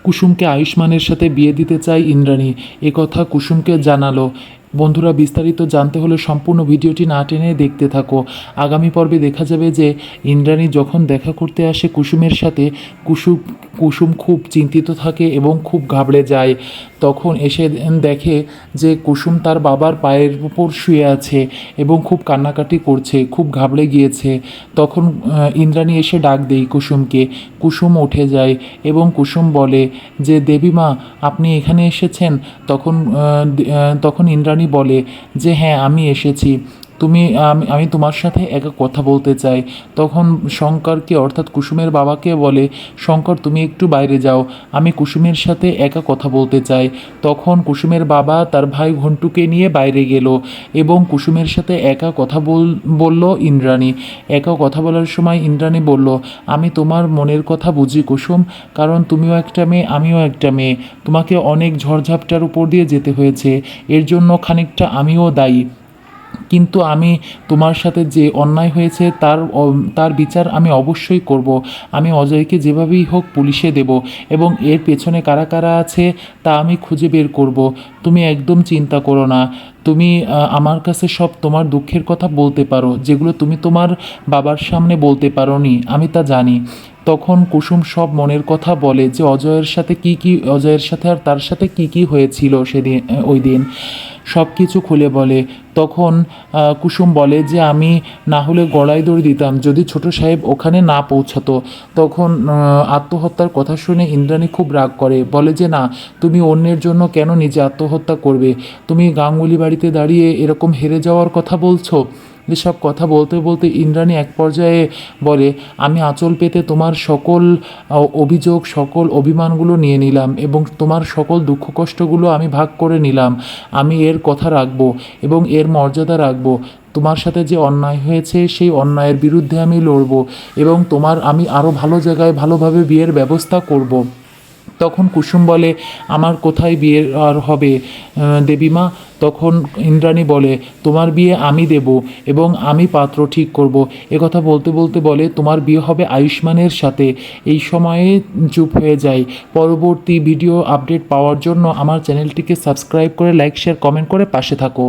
কুসুমকে আয়ুষ্মানের সাথে বিয়ে দিতে চায় ইন্দ্রাণী, একথা কুসুমকে জানালো। বন্ধুরা, বিস্তারিত জানতে হলে সম্পূর্ণ ভিডিওটি না টেনে দেখতে থাকো। আগামী পর্বে দেখা যাবে যে ইন্দ্রাণী যখন দেখা করতে আসে কুসুমের সাথে, কুসুম খুব চিন্তিত থাকে এবং খুব ঘাবড়ে যায়। তখন এসে দেখে যে কুসুম তার বাবার পায়ের উপর শুয়ে আছে এবং খুব কান্নাকাটি করছে, খুব ঘাবড়ে গিয়েছে। তখন ইন্দ্রাণী এসে ডাক দেয় কুসুমকে। কুসুম উঠে যায় এবং কুসুম বলে যে দেবীমা, আপনি এখানে এসেছেন। তখন ইন্দ্রাণী বলে যে হ্যাঁ, আমি এসেছি। আমি তোমার সাথে একা কথা বলতে চাই। তখন শঙ্করকে, অর্থাৎ কুসুমের বাবাকে বলে, শঙ্কর তুমি একটু বাইরে যাও, আমি কুসুমের সাথে একা কথা বলতে চাই। তখন কুসুমের বাবা তার ভাই ঘন্টুকে নিয়ে বাইরে গেল এবং কুসুমের সাথে একা কথা বলল ইন্দ্রাণী। একা কথা বলার সময় ইন্দ্রাণী বলল, আমি তোমার মনের কথা বুঝি কুসুম, কারণ তুমিও একটা মেয়ে, আমিও একটা মেয়ে। তোমাকে অনেক ঝড়ঝাপটার উপর দিয়ে যেতে হয়েছে, এর জন্য খানিকটা আমিও দায়ী। কিন্তু আমি তোমার সাথে যে অন্যায় হয়েছে তার বিচার আমি অবশ্যই করব। আমি অজয়কে যেভাবেই হোক পুলিশে দেব এবং এর পেছনে কারা কারা আছে তা আমি খুঁজে বের করব। তুমি একদম চিন্তা করো না। তুমি আমার কাছে সব তোমার দুঃখের কথা বলতে পারো, যেগুলো তুমি তোমার বাবার সামনে বলতে পারোনি, আমি তা জানি। তখন কুসুম সব মনের কথা বলে যে অজয়ের সাথে আর তার সাথে কি হয়েছিল সেদিন, ওই দিন সব কিছু খুলে বলে। তখন কুসুম বলে যে আমি না হলে গলায় দড়ি দিতাম যদি ছোট সাহেব ওখানে না পৌঁছাতো। তখন আত্মহত্যার কথা শুনে ইন্দ্রাণী খুব রাগ করে, বলে যে না, তুমি অন্যের জন্য কেন নিজে আত্মহত্যা করবে? তুমি গাঙ্গুলি বাড়িতে দাঁড়িয়ে এরকম হেরে যাওয়ার কথা বলছো। এসব কথা বলতে বলতে ইন্দ্রাণী এক পর্যায়ে বলে, আমি আঁচল পেতে তোমার সকল অভিযোগ, সকল অভিমানগুলো নিয়ে নিলাম এবং তোমার সকল দুঃখ কষ্টগুলো আমি ভাগ করে নিলাম। আমি এর কথা রাখবো এবং এর মর্যাদা রাখবো। তোমার সাথে যে অন্যায় হয়েছে সেই অন্যায়ের বিরুদ্ধে আমি লড়বো এবং আমি আরও ভালো জায়গায় ভালোভাবে বিয়ের ব্যবস্থা করব। তখন কুসুম বলে, আমার কোথায় বিয়ে আর হবে দেবীমা? তখন ইন্দ্রাণী বলে, তোমার বিয়ে আমি দেব এবং আমি পাত্র ঠিক করব। কথা বলতে বলতে বলে, তোমার বিয়ে হবে আয়ুষ্মানের সাথে। এই সময়ে চুপ হয়ে যায়। পরবর্তী ভিডিও আপডেট পাওয়ার জন্য আমার চ্যানেলটিকে সাবস্ক্রাইব করে লাইক, শেয়ার, কমেন্ট করে পাশে থাকো।